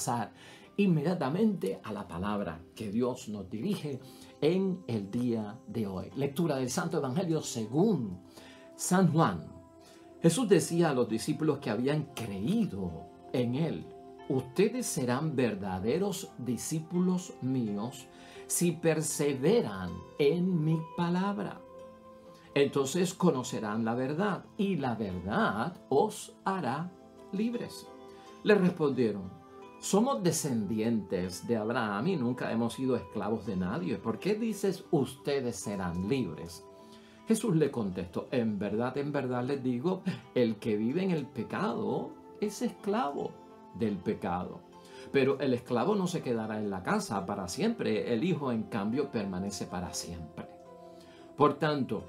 pasar inmediatamente a la palabra que Dios nos dirige en el día de hoy. Lectura del Santo Evangelio según San Juan. Jesús decía a los discípulos que habían creído en Él: ustedes serán verdaderos discípulos míos si perseveran en mi palabra. Entonces conocerán la verdad y la verdad os hará libres. Le respondieron: somos descendientes de Abraham y nunca hemos sido esclavos de nadie. ¿Por qué dices ustedes serán libres? Jesús le contestó: en verdad les digo, el que vive en el pecado es esclavo del pecado. Pero el esclavo no se quedará en la casa para siempre, el Hijo en cambio permanece para siempre. Por tanto,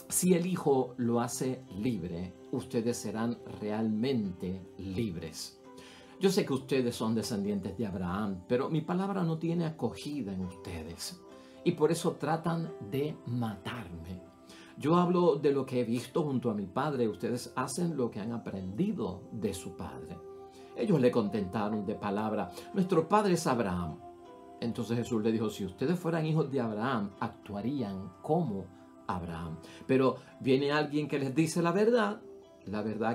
si el Hijo lo hace libre, ustedes serán realmente libres. Yo sé que ustedes son descendientes de Abraham, pero mi palabra no tiene acogida en ustedes y por eso tratan de matarme. Yo hablo de lo que he visto junto a mi padre, ustedes hacen lo que han aprendido de su padre. Ellos le contestaron de palabra: nuestro padre es Abraham. Entonces Jesús le dijo: si ustedes fueran hijos de Abraham, actuarían como Abraham. Pero viene alguien que les dice la verdad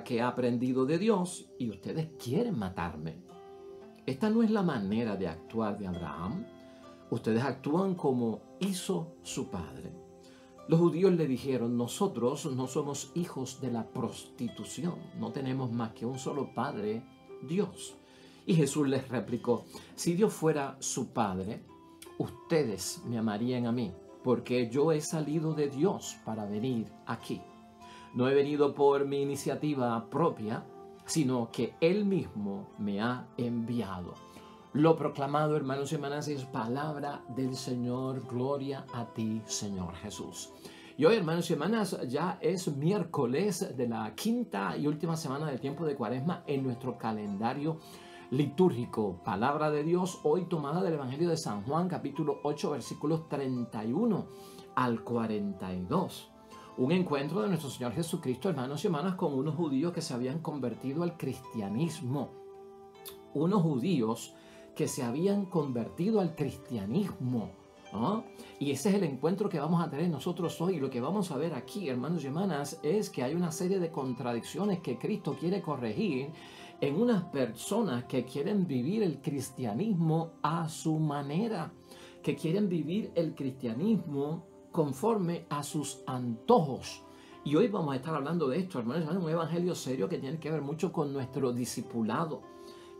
que ha aprendido de Dios, y ustedes quieren matarme. Esta no es la manera de actuar de Abraham. Ustedes actúan como hizo su padre. Los judíos le dijeron: nosotros no somos hijos de la prostitución, no tenemos más que un solo padre, Dios. Y Jesús les replicó: si Dios fuera su padre, ustedes me amarían a mí, porque yo he salido de Dios para venir aquí. No he venido por mi iniciativa propia, sino que Él mismo me ha enviado. Lo proclamado, hermanos y hermanas, es palabra del Señor. Gloria a ti, Señor Jesús. Y hoy, hermanos y hermanas, ya es miércoles de la quinta y última semana del tiempo de Cuaresma en nuestro calendario litúrgico. Palabra de Dios hoy tomada del Evangelio de San Juan, capítulo 8, versículos 31 al 42. Un encuentro de nuestro Señor Jesucristo, hermanos y hermanas, con unos judíos que se habían convertido al cristianismo. Unos judíos que se habían convertido al cristianismo, ¿no? Y ese es el encuentro que vamos a tener nosotros hoy. Lo que vamos a ver aquí, hermanos y hermanas, es que hay una serie de contradicciones que Cristo quiere corregir en unas personas que quieren vivir el cristianismo a su manera, que quieren vivir el cristianismo conforme a sus antojos. Y hoy vamos a estar hablando de esto, hermanos y hermanas, un evangelio serio que tiene que ver mucho con nuestro discipulado,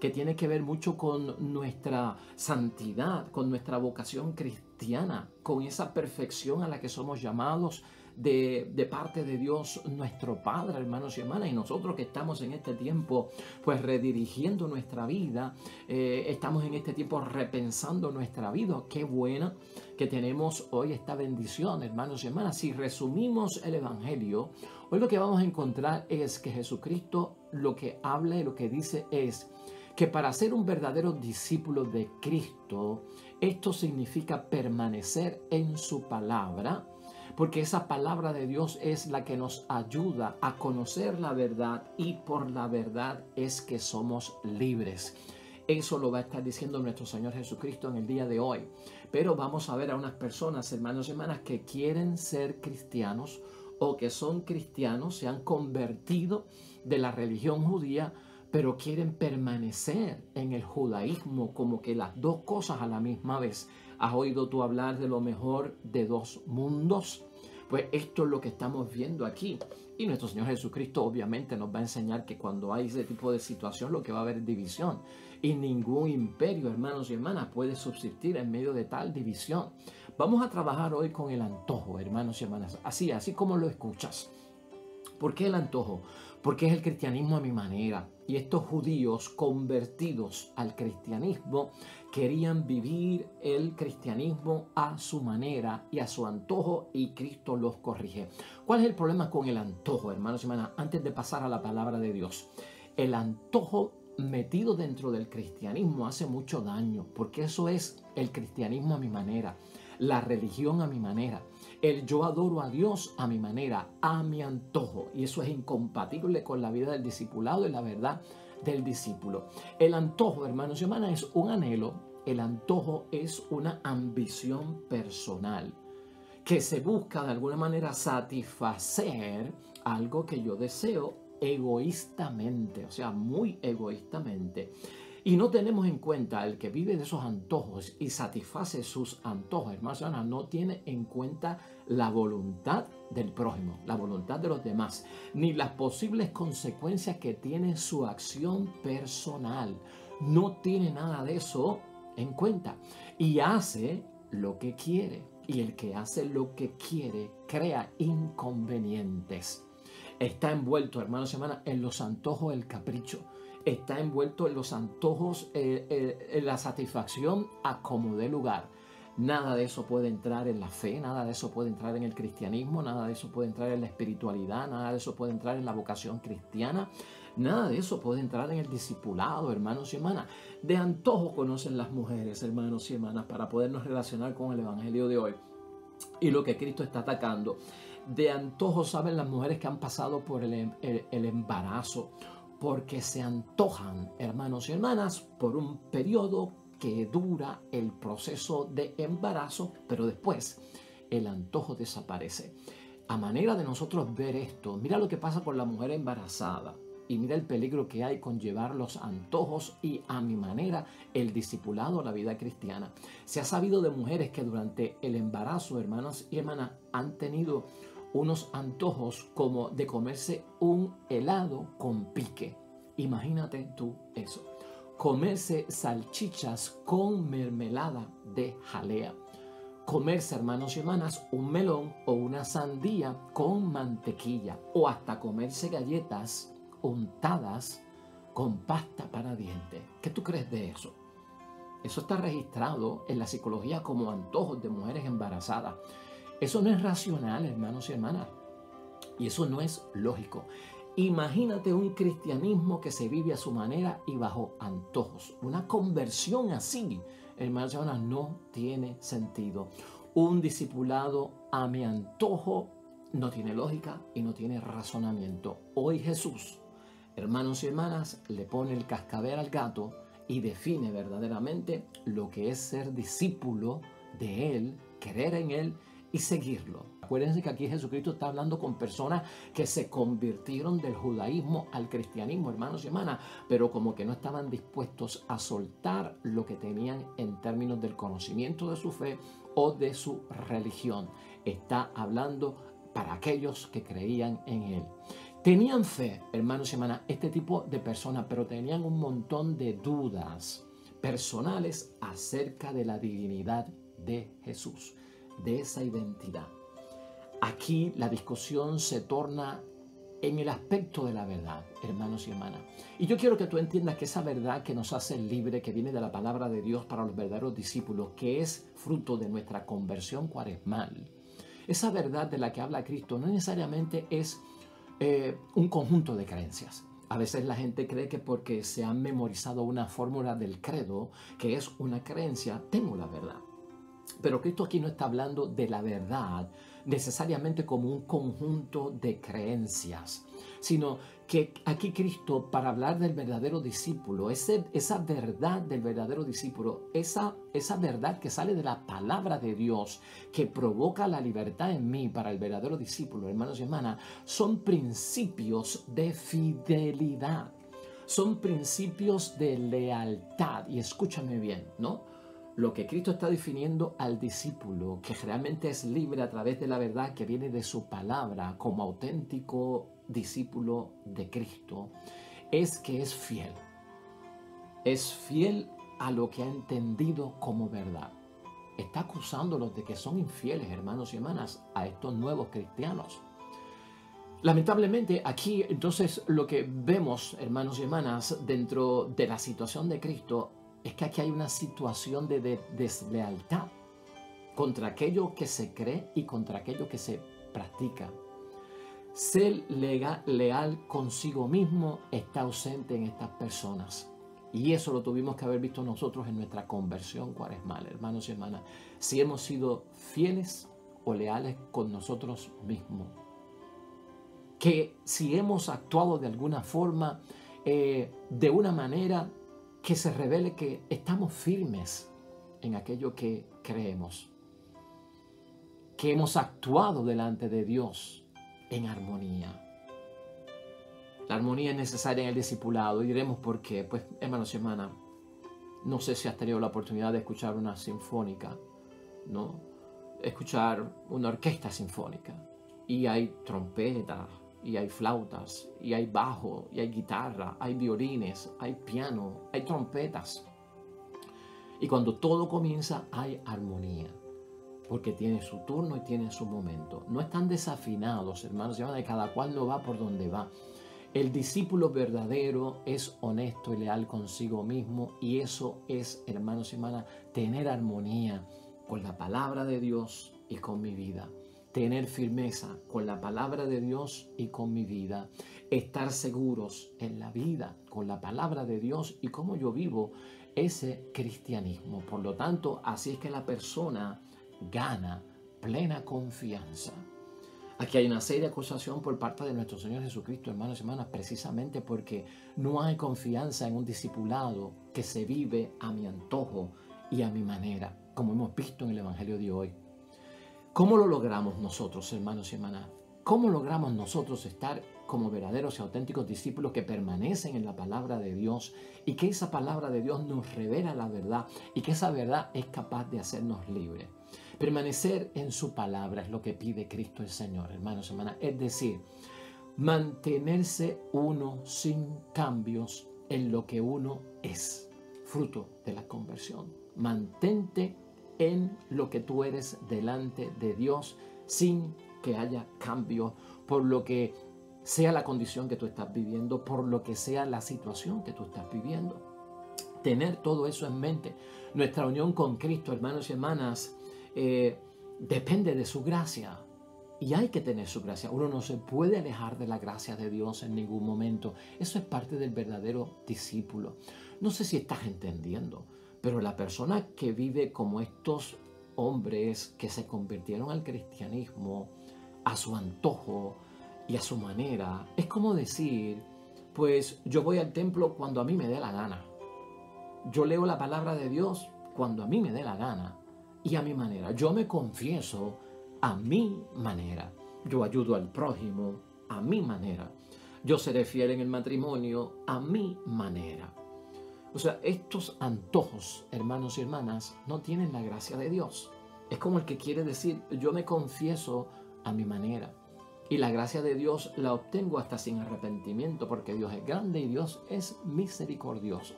que tiene que ver mucho con nuestra santidad, con nuestra vocación cristiana, con esa perfección a la que somos llamados de parte de Dios nuestro Padre, hermanos y hermanas. Y nosotros que estamos en este tiempo pues redirigiendo nuestra vida, estamos en este tiempo repensando nuestra vida. Qué buena que tenemos hoy esta bendición, hermanos y hermanas. Si resumimos el Evangelio, hoy lo que vamos a encontrar es que Jesucristo lo que habla y lo que dice es que para ser un verdadero discípulo de Cristo, esto significa permanecer en su palabra, porque esa palabra de Dios es la que nos ayuda a conocer la verdad, y por la verdad es que somos libres. Eso lo va a estar diciendo nuestro Señor Jesucristo en el día de hoy. Pero vamos a ver a unas personas, hermanos y hermanas, que quieren ser cristianos o que son cristianos, se han convertido de la religión judía, pero quieren permanecer en el judaísmo, como que las dos cosas a la misma vez. ¿Has oído tú hablar de lo mejor de dos mundos? Pues esto es lo que estamos viendo aquí. Y nuestro Señor Jesucristo obviamente nos va a enseñar que cuando hay ese tipo de situación lo que va a haber es división. Y ningún imperio, hermanos y hermanas, puede subsistir en medio de tal división. Vamos a trabajar hoy con el antojo, hermanos y hermanas. Así como lo escuchas. ¿Por qué el antojo? Porque es el cristianismo a mi manera. Y estos judíos convertidos al cristianismo querían vivir el cristianismo a su manera y a su antojo, y Cristo los corrige. ¿Cuál es el problema con el antojo, hermanos y hermanas? Antes de pasar a la palabra de Dios, el antojo metido dentro del cristianismo hace mucho daño, porque eso es el cristianismo a mi manera, la religión a mi manera. El yo adoro a Dios a mi manera, a mi antojo. Y eso es incompatible con la vida del discipulado y la verdad del discípulo. El antojo, hermanos y hermanas, es un anhelo. El antojo es una ambición personal que se busca de alguna manera satisfacer algo que yo deseo egoístamente, o sea, muy egoístamente. Y no tenemos en cuenta el que vive de esos antojos y satisface sus antojos, hermanos, no tiene en cuenta la voluntad del prójimo, la voluntad de los demás, ni las posibles consecuencias que tiene su acción personal. No tiene nada de eso en cuenta y hace lo que quiere. Y el que hace lo que quiere crea inconvenientes. Está envuelto, hermanos y hermanas, en los antojos del capricho. Está envuelto en los antojos, en la satisfacción a como dé lugar. Nada de eso puede entrar en la fe, nada de eso puede entrar en el cristianismo, nada de eso puede entrar en la espiritualidad, nada de eso puede entrar en la vocación cristiana, nada de eso puede entrar en el discipulado, hermanos y hermanas. De antojo conocen las mujeres, hermanos y hermanas, para podernos relacionar con el evangelio de hoy y lo que Cristo está atacando. De antojo saben las mujeres que han pasado por el embarazo, porque se antojan, hermanos y hermanas, por un periodo que dura el proceso de embarazo, pero después el antojo desaparece. A manera de nosotros ver esto, mira lo que pasa con la mujer embarazada y mira el peligro que hay con llevar los antojos y, a mi manera, el discipulado a la vida cristiana. Se ha sabido de mujeres que durante el embarazo, hermanos y hermanas, han tenido unos antojos como de comerse un helado con pique. Imagínate tú eso. Comerse salchichas con mermelada de jalea. Comerse, hermanos y hermanas, un melón o una sandía con mantequilla. O hasta comerse galletas untadas con pasta para dientes. ¿Qué tú crees de eso? Eso está registrado en la psicología como antojos de mujeres embarazadas. Eso no es racional, hermanos y hermanas. Y eso no es lógico. Imagínate un cristianismo que se vive a su manera y bajo antojos. Una conversión así, hermanos y hermanas, no tiene sentido. Un discipulado a mi antojo no tiene lógica y no tiene razonamiento. Hoy Jesús, hermanos y hermanas, le pone el cascabel al gato y define verdaderamente lo que es ser discípulo de Él, creer en Él y seguirlo. Acuérdense que aquí Jesucristo está hablando con personas que se convirtieron del judaísmo al cristianismo, hermanos y hermanas, pero como que no estaban dispuestos a soltar lo que tenían en términos del conocimiento de su fe o de su religión. Está hablando para aquellos que creían en Él. Tenían fe, hermanos y hermanas, este tipo de personas, pero tenían un montón de dudas personales acerca de la divinidad de Jesús, de esa identidad. Aquí la discusión se torna en el aspecto de la verdad, hermanos y hermanas. Y yo quiero que tú entiendas que esa verdad que nos hace libre, que viene de la palabra de Dios para los verdaderos discípulos, que es fruto de nuestra conversión cuaresmal, esa verdad de la que habla Cristo no necesariamente es un conjunto de creencias. A veces la gente cree que porque se han memorizado una fórmula del credo, que es una creencia, tengo la verdad. Pero Cristo aquí no está hablando de la verdad necesariamente como un conjunto de creencias, sino que aquí Cristo, para hablar del verdadero discípulo, esa verdad del verdadero discípulo, esa verdad que sale de la palabra de Dios, que provoca la libertad en mí para el verdadero discípulo, hermanos y hermanas, son principios de fidelidad, son principios de lealtad. Y escúchame bien, ¿no? Lo que Cristo está definiendo al discípulo, que realmente es libre a través de la verdad que viene de su palabra como auténtico discípulo de Cristo, es que es fiel. Es fiel a lo que ha entendido como verdad. Está acusándolos de que son infieles, hermanos y hermanas, a estos nuevos cristianos. Lamentablemente aquí entonces lo que vemos, hermanos y hermanas, dentro de la situación de Cristo, es que aquí hay una situación de deslealtad contra aquello que se cree y contra aquello que se practica. Ser leal consigo mismo está ausente en estas personas. Y eso lo tuvimos que haber visto nosotros en nuestra conversión cuaresmal, hermanos y hermanas. Si hemos sido fieles o leales con nosotros mismos. Que si hemos actuado de alguna forma de una manera que se revele que estamos firmes en aquello que creemos, que hemos actuado delante de Dios en armonía. La armonía es necesaria en el discipulado y diremos por qué. Pues, hermanos y hermanas, no sé si has tenido la oportunidad de escuchar una sinfónica, ¿no? Escuchar una orquesta sinfónica. Y hay trompetas, y hay flautas, y hay bajo, y hay guitarra, hay violines, hay piano, hay trompetas. Y cuando todo comienza hay armonía, porque tiene su turno y tiene su momento. No están desafinados, hermanos y hermanas, y cada cual no va por donde va. El discípulo verdadero es honesto y leal consigo mismo, y eso es, hermanos y hermanas, tener armonía con la palabra de Dios y con mi vida. Tener firmeza con la palabra de Dios y con mi vida. Estar seguros en la vida con la palabra de Dios y cómo yo vivo ese cristianismo. Por lo tanto, así es que la persona gana plena confianza. Aquí hay una seria acusación por parte de nuestro Señor Jesucristo, hermanos y hermanas, precisamente porque no hay confianza en un discipulado que se vive a mi antojo y a mi manera, como hemos visto en el Evangelio de hoy. ¿Cómo lo logramos nosotros, hermanos y hermanas? ¿Cómo logramos nosotros estar como verdaderos y auténticos discípulos que permanecen en la palabra de Dios y que esa palabra de Dios nos revela la verdad y que esa verdad es capaz de hacernos libres? Permanecer en su palabra es lo que pide Cristo el Señor, hermanos y hermanas. Es decir, mantenerse uno sin cambios en lo que uno es, fruto de la conversión. Mantente en lo que tú eres delante de Dios sin que haya cambio por lo que sea la condición que tú estás viviendo, por lo que sea la situación que tú estás viviendo. Tener todo eso en mente. Nuestra unión con Cristo, hermanos y hermanas, depende de su gracia. Y hay que tener su gracia. Uno no se puede alejar de la gracia de Dios en ningún momento. Eso es parte del verdadero discípulo. No sé si estás entendiendo, pero la persona que vive como estos hombres que se convirtieron al cristianismo a su antojo y a su manera, es como decir, pues yo voy al templo cuando a mí me dé la gana. Yo leo la palabra de Dios cuando a mí me dé la gana y a mi manera. Yo me confieso a mi manera. Yo ayudo al prójimo a mi manera. Yo seré fiel en el matrimonio a mi manera. O sea, estos antojos, hermanos y hermanas, no tienen la gracia de Dios. Es como el que quiere decir, yo me confieso a mi manera. Y la gracia de Dios la obtengo hasta sin arrepentimiento, porque Dios es grande y Dios es misericordioso.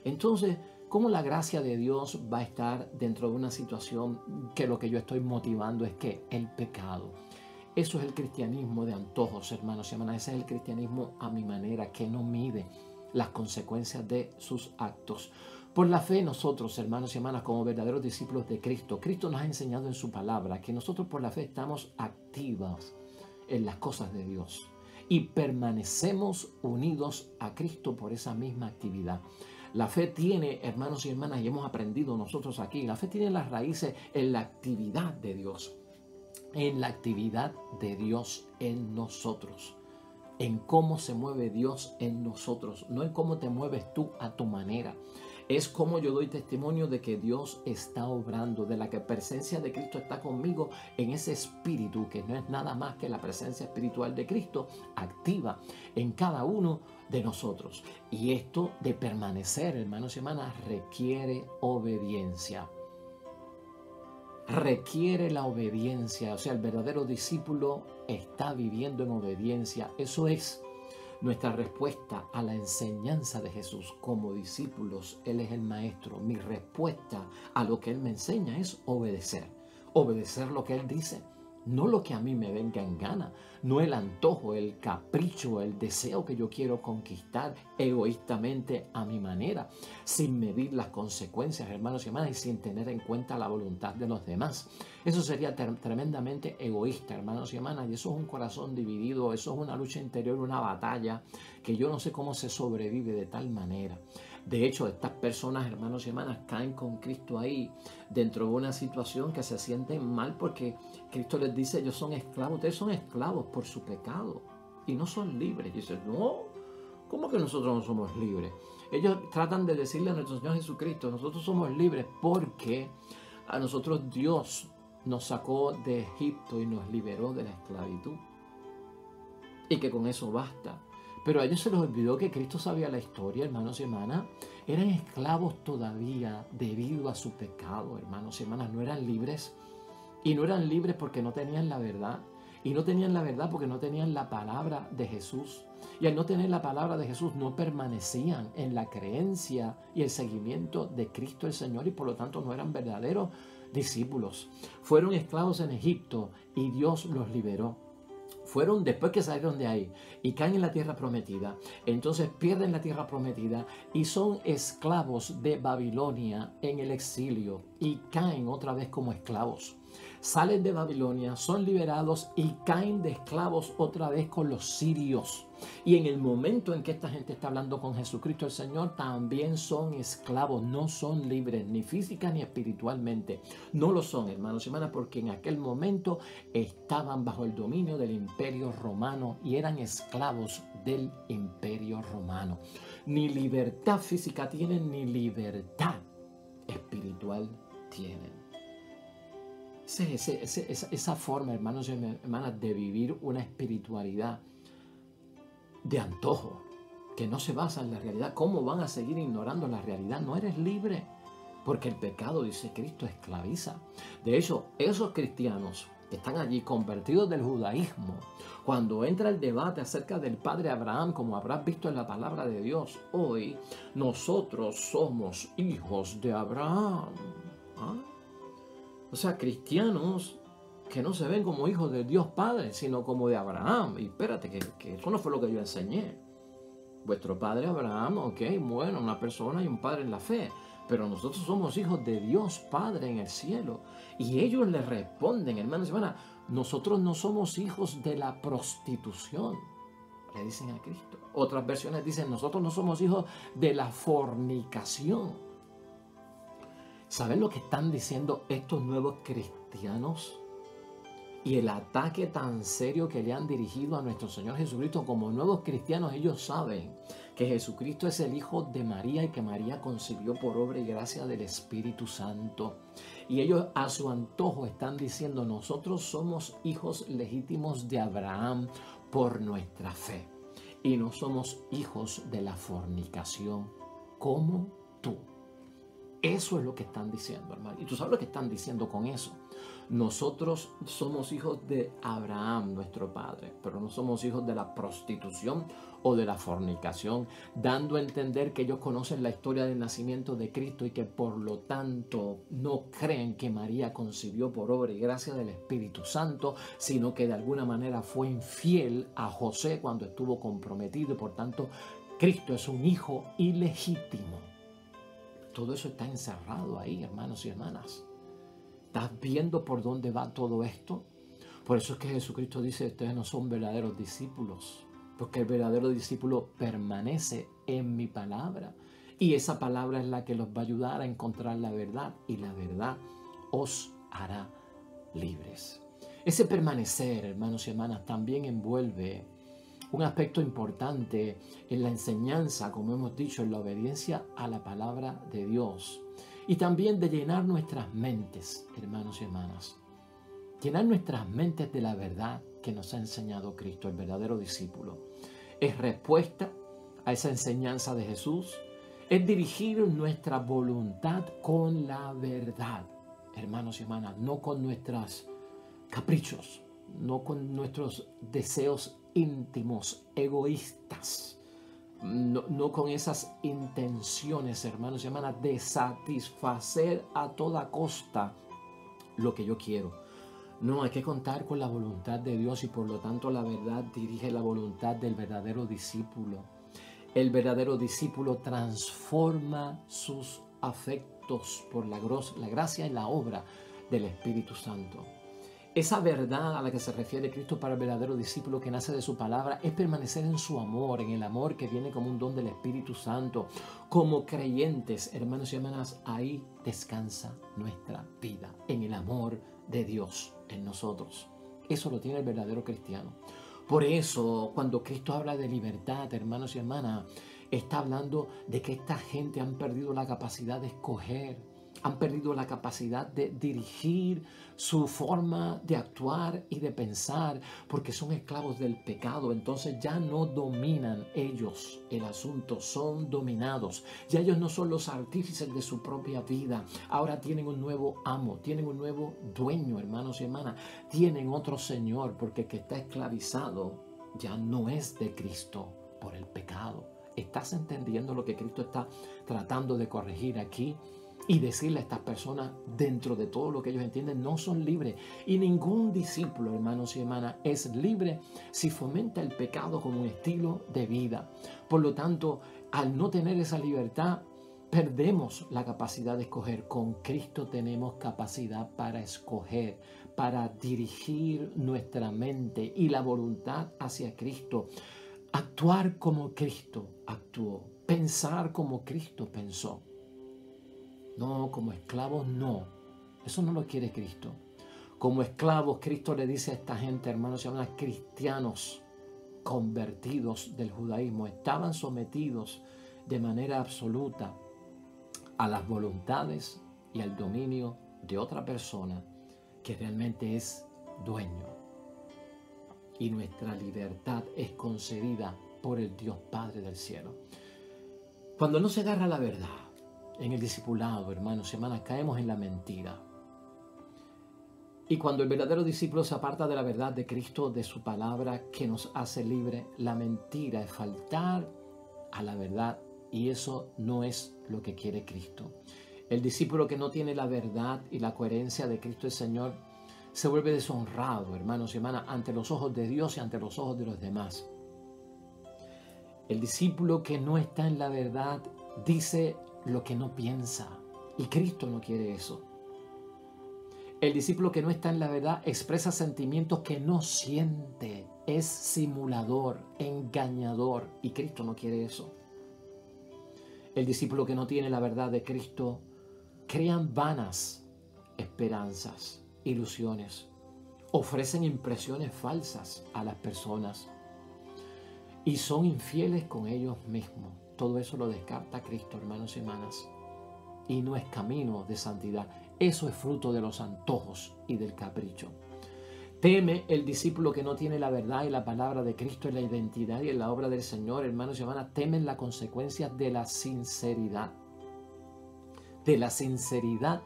Entonces, ¿cómo la gracia de Dios va a estar dentro de una situación que lo que yo estoy motivando es que el pecado? Eso es el cristianismo de antojos, hermanos y hermanas. Ese es el cristianismo a mi manera, que no mide las consecuencias de sus actos. Por la fe nosotros, hermanos y hermanas, como verdaderos discípulos de Cristo, Cristo nos ha enseñado en su palabra que nosotros por la fe estamos activos en las cosas de Dios y permanecemos unidos a Cristo por esa misma actividad. La fe tiene, hermanos y hermanas, y hemos aprendido nosotros aquí, la fe tiene las raíces en la actividad de Dios, en la actividad de Dios en nosotros, en cómo se mueve Dios en nosotros, no en cómo te mueves tú a tu manera. Es como yo doy testimonio de que Dios está obrando, de la que presencia de Cristo está conmigo en ese espíritu, que no es nada más que la presencia espiritual de Cristo activa en cada uno de nosotros. Y esto de permanecer, hermanos y hermanas, requiere obediencia. Requiere la obediencia, o sea, el verdadero discípulo está viviendo en obediencia. Eso es nuestra respuesta a la enseñanza de Jesús. Como discípulos, Él es el maestro. Mi respuesta a lo que Él me enseña es obedecer. Obedecer lo que Él dice, no lo que a mí me venga en gana, no el antojo, el capricho, el deseo que yo quiero conquistar egoístamente a mi manera, sin medir las consecuencias, hermanos y hermanas, y sin tener en cuenta la voluntad de los demás. Eso sería tremendamente egoísta, hermanos y hermanas, y eso es un corazón dividido, eso es una lucha interior, una batalla que yo no sé cómo se sobrevive de tal manera. De hecho, estas personas, hermanos y hermanas, caen con Cristo ahí dentro de una situación que se sienten mal porque Cristo les dice, ellos son esclavos, ustedes son esclavos por su pecado y no son libres. Y dicen, no, ¿Cómo que nosotros no somos libres? Ellos tratan de decirle a nuestro Señor Jesucristo, nosotros somos libres porque a nosotros Dios nos sacó de Egipto y nos liberó de la esclavitud. Y que con eso basta. Pero a ellos se les olvidó que Cristo sabía la historia, hermanos y hermanas. Eran esclavos todavía debido a su pecado, hermanos y hermanas. No eran libres. Y no eran libres porque no tenían la verdad. Y no tenían la verdad porque no tenían la palabra de Jesús. Y al no tener la palabra de Jesús no permanecían en la creencia y el seguimiento de Cristo el Señor y por lo tanto no eran verdaderos discípulos. Fueron esclavos en Egipto y Dios los liberó. Fueron después que salieron de ahí y caen en la tierra prometida, entonces pierden la tierra prometida y son esclavos de Babilonia en el exilio y caen otra vez como esclavos. Salen de Babilonia, son liberados y caen de esclavos otra vez con los sirios. Y en el momento en que esta gente está hablando con Jesucristo el Señor, también son esclavos, no son libres, ni física ni espiritualmente. No lo son, hermanos y hermanas, porque en aquel momento estaban bajo el dominio del Imperio Romano y eran esclavos del Imperio Romano. Ni libertad física tienen, ni libertad espiritual tienen. Esa forma, hermanos y hermanas, de vivir una espiritualidad de antojo, que no se basa en la realidad. ¿Cómo van a seguir ignorando la realidad? No eres libre, porque el pecado, dice Cristo, esclaviza. De hecho, esos cristianos que están allí convertidos del judaísmo, cuando entra el debate acerca del padre Abraham, como habrás visto en la palabra de Dios hoy, nosotros somos hijos de Abraham. ¿Ah? O sea, cristianos que no se ven como hijos de Dios Padre, sino como de Abraham. Y espérate, que eso no fue lo que yo enseñé. Vuestro padre Abraham, ok, bueno, una persona y un padre en la fe. Pero nosotros somos hijos de Dios Padre en el cielo. Y ellos le responden, hermanos y hermanas, nosotros no somos hijos de la prostitución. Le dicen a Cristo. Otras versiones dicen, nosotros no somos hijos de la fornicación. ¿Saben lo que están diciendo estos nuevos cristianos? Y el ataque tan serio que le han dirigido a nuestro Señor Jesucristo como nuevos cristianos, ellos saben que Jesucristo es el Hijo de María y que María concibió por obra y gracia del Espíritu Santo. Y ellos a su antojo están diciendo, nosotros somos hijos legítimos de Abraham por nuestra fe. Y no somos hijos de la fornicación como tú. Eso es lo que están diciendo, hermano. Y tú sabes lo que están diciendo con eso. Nosotros somos hijos de Abraham, nuestro padre, pero no somos hijos de la prostitución o de la fornicación, dando a entender que ellos conocen la historia del nacimiento de Cristo y que por lo tanto no creen que María concibió por obra y gracia del Espíritu Santo, sino que de alguna manera fue infiel a José cuando estuvo comprometido y por tanto Cristo es un hijo ilegítimo. Todo eso está encerrado ahí, hermanos y hermanas. ¿Estás viendo por dónde va todo esto? Por eso es que Jesucristo dice, ustedes no son verdaderos discípulos, porque el verdadero discípulo permanece en mi palabra. Y esa palabra es la que los va a ayudar a encontrar la verdad, y la verdad os hará libres. Ese permanecer, hermanos y hermanas, también envuelve un aspecto importante en la enseñanza, como hemos dicho, en la obediencia a la palabra de Dios. Y también de llenar nuestras mentes, hermanos y hermanas. Llenar nuestras mentes de la verdad que nos ha enseñado Cristo, el verdadero discípulo. Es respuesta a esa enseñanza de Jesús. Es dirigir nuestra voluntad con la verdad, hermanos y hermanas, no con nuestros caprichos, no con nuestros deseos íntimos, egoístas, no con esas intenciones, hermanos y hermanas, de satisfacer a toda costa lo que yo quiero. No, hay que contar con la voluntad de Dios y por lo tanto la verdad dirige la voluntad del verdadero discípulo. El verdadero discípulo transforma sus afectos por la gracia y la obra del Espíritu Santo. Esa verdad a la que se refiere Cristo para el verdadero discípulo que nace de su palabra es permanecer en su amor, en el amor que viene como un don del Espíritu Santo. Como creyentes, hermanos y hermanas, ahí descansa nuestra vida, en el amor de Dios en nosotros. Eso lo tiene el verdadero cristiano. Por eso, cuando Cristo habla de libertad, hermanos y hermanas, está hablando de que esta gente han perdido la capacidad de escoger, han perdido la capacidad de dirigir su forma de actuar y de pensar, porque son esclavos del pecado. Entonces ya no dominan ellos el asunto, son dominados. Ya ellos no son los artífices de su propia vida. Ahora tienen un nuevo amo, tienen un nuevo dueño, hermanos y hermanas. Tienen otro Señor, porque el que está esclavizado ya no es de Cristo por el pecado. ¿Estás entendiendo lo que Cristo está tratando de corregir aquí? Y decirle a estas personas, dentro de todo lo que ellos entienden, no son libres. Y ningún discípulo, hermanos y hermanas, es libre si fomenta el pecado como un estilo de vida. Por lo tanto, al no tener esa libertad, perdemos la capacidad de escoger. Con Cristo tenemos capacidad para escoger, para dirigir nuestra mente y la voluntad hacia Cristo. Actuar como Cristo actuó, pensar como Cristo pensó. No, como esclavos no. Eso no lo quiere Cristo. Como esclavos, Cristo le dice a esta gente, hermanos, se llaman cristianos convertidos del judaísmo. Estaban sometidos de manera absoluta a las voluntades y al dominio de otra persona que realmente es dueño. Y nuestra libertad es concedida por el Dios Padre del cielo. Cuando no se agarra la verdad, en el discipulado, hermanos y hermanas, caemos en la mentira. Y cuando el verdadero discípulo se aparta de la verdad de Cristo, de su palabra que nos hace libre, la mentira es faltar a la verdad, y eso no es lo que quiere Cristo. El discípulo que no tiene la verdad y la coherencia de Cristo el Señor se vuelve deshonrado, hermanos y hermanas, ante los ojos de Dios y ante los ojos de los demás. El discípulo que no está en la verdad dice lo que no piensa, y Cristo no quiere eso. El discípulo que no está en la verdad expresa sentimientos que no siente, es simulador, engañador, y Cristo no quiere eso. El discípulo que no tiene la verdad de Cristo crean vanas esperanzas, ilusiones, ofrecen impresiones falsas a las personas y son infieles con ellos mismos. Todo eso lo descarta Cristo, hermanos y hermanas, y no es camino de santidad. Eso es fruto de los antojos y del capricho. Teme el discípulo que no tiene la verdad y la palabra de Cristo en la identidad y en la obra del Señor, hermanos y hermanas. Temen las consecuencias de la sinceridad. De la sinceridad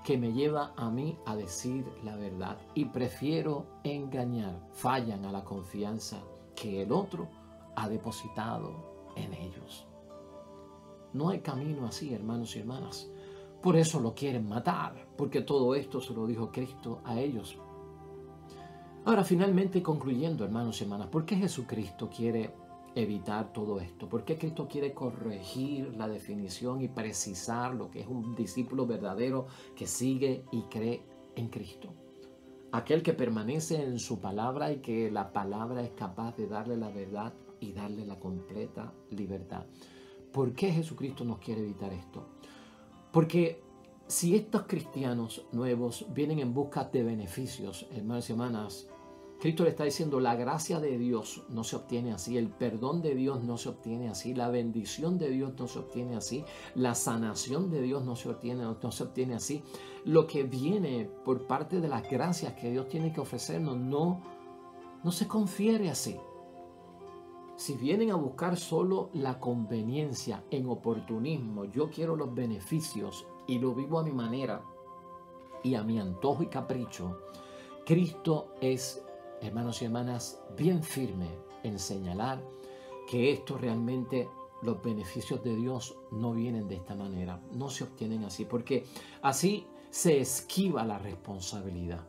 que me lleva a mí a decir la verdad. Y prefiero engañar. Fallan a la confianza que el otro ha depositado en ellos. No hay camino así, hermanos y hermanas. Por eso lo quieren matar, porque todo esto se lo dijo Cristo a ellos. Ahora, finalmente, concluyendo, hermanos y hermanas, ¿por qué Jesucristo quiere evitar todo esto? ¿Por qué Cristo quiere corregir la definición y precisar lo que es un discípulo verdadero que sigue y cree en Cristo? Aquel que permanece en su palabra y que la palabra es capaz de darle la verdad y darle la completa libertad. ¿Por qué Jesucristo nos quiere evitar esto? Porque si estos cristianos nuevos vienen en busca de beneficios, hermanos y hermanas, Cristo le está diciendo, la gracia de Dios no se obtiene así, el perdón de Dios no se obtiene así, la bendición de Dios no se obtiene así, la sanación de Dios no se obtiene así. Lo que viene por parte de las gracias que Dios tiene que ofrecernos no se confiere así. Si vienen a buscar solo la conveniencia en oportunismo, yo quiero los beneficios y lo vivo a mi manera y a mi antojo y capricho, Cristo es, hermanos y hermanas, bien firme en señalar que esto realmente, los beneficios de Dios no vienen de esta manera, no se obtienen así, porque así se esquiva la responsabilidad.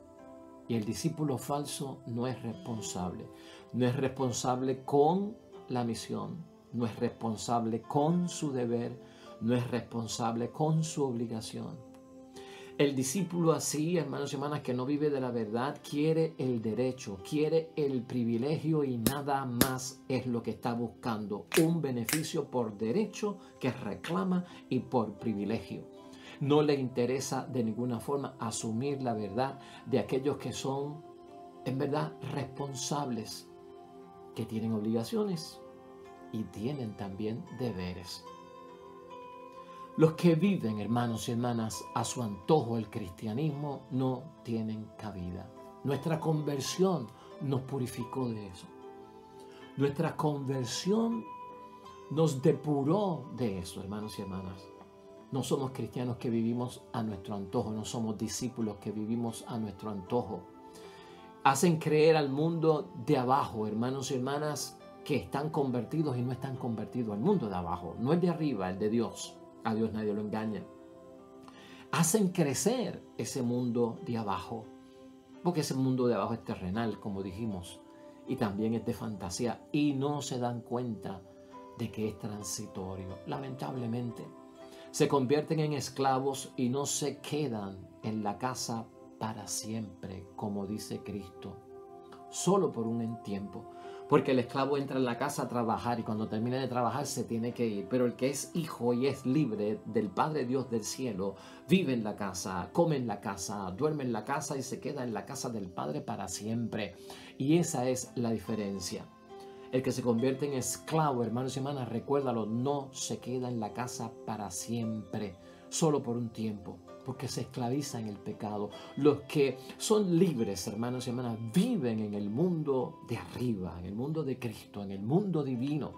Y el discípulo falso no es responsable. No es responsable con la misión, no es responsable con su deber, no es responsable con su obligación. El discípulo así, hermanos y hermanas, que no vive de la verdad, quiere el derecho, quiere el privilegio y nada más es lo que está buscando. Un beneficio por derecho que reclama y por privilegio. No le interesa de ninguna forma asumir la verdad de aquellos que son, en verdad, responsables que tienen obligaciones y tienen también deberes. Los que viven, hermanos y hermanas, a su antojo el cristianismo no tienen cabida. Nuestra conversión nos purificó de eso. Nuestra conversión nos depuró de eso, hermanos y hermanas. No somos cristianos que vivimos a nuestro antojo, no somos discípulos que vivimos a nuestro antojo. Hacen creer al mundo de abajo, hermanos y hermanas, que están convertidos y no están convertidos al mundo de abajo. No el de arriba, el de Dios. A Dios nadie lo engaña. Hacen crecer ese mundo de abajo, porque ese mundo de abajo es terrenal, como dijimos, y también es de fantasía, y no se dan cuenta de que es transitorio. Lamentablemente, se convierten en esclavos y no se quedan en la casa para siempre, como dice Cristo, solo por un tiempo. Porque el esclavo entra en la casa a trabajar y cuando termina de trabajar se tiene que ir. Pero el que es hijo y es libre del Padre Dios del cielo, vive en la casa, come en la casa, duerme en la casa y se queda en la casa del Padre para siempre. Y esa es la diferencia. El que se convierte en esclavo, hermanos y hermanas, recuérdalo, no se queda en la casa para siempre, solo por un tiempo, porque se esclaviza en el pecado. Los que son libres, hermanos y hermanas, viven en el mundo de arriba, en el mundo de Cristo, en el mundo divino.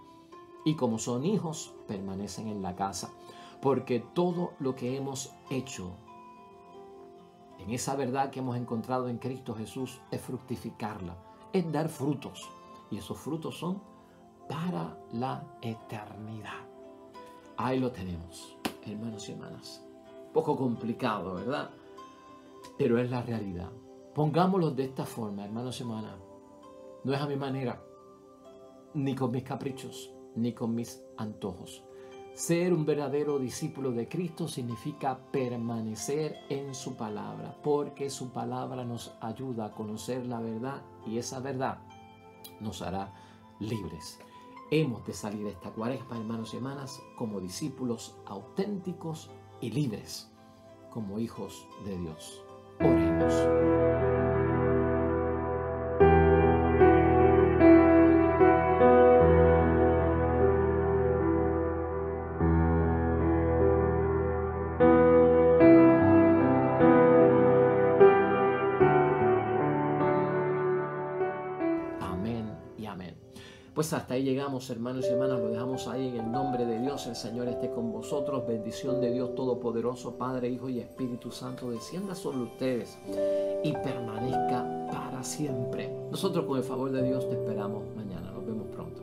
Y como son hijos, permanecen en la casa, porque todo lo que hemos hecho en esa verdad que hemos encontrado en Cristo Jesús es fructificarla, es dar frutos. Y esos frutos son para la eternidad. Ahí lo tenemos, hermanos y hermanas. Poco complicado, ¿verdad? Pero es la realidad. Pongámoslo de esta forma, hermanos y hermanas. No es a mi manera, ni con mis caprichos, ni con mis antojos. Ser un verdadero discípulo de Cristo significa permanecer en su palabra, porque su palabra nos ayuda a conocer la verdad y esa verdad nos hará libres. Hemos de salir de esta cuaresma, hermanos y hermanas, como discípulos auténticos y libres, como hijos de Dios. Oremos. Amén y amén. Pues hasta ahí llegamos, hermanos y hermanas, lo dejamos ahí en el nombre de Dios. El Señor esté con vosotros. Bendición de Dios Todopoderoso, Padre, Hijo y Espíritu Santo, descienda sobre ustedes y permanezca para siempre. Nosotros, con el favor de Dios, te esperamos mañana. Nos vemos pronto.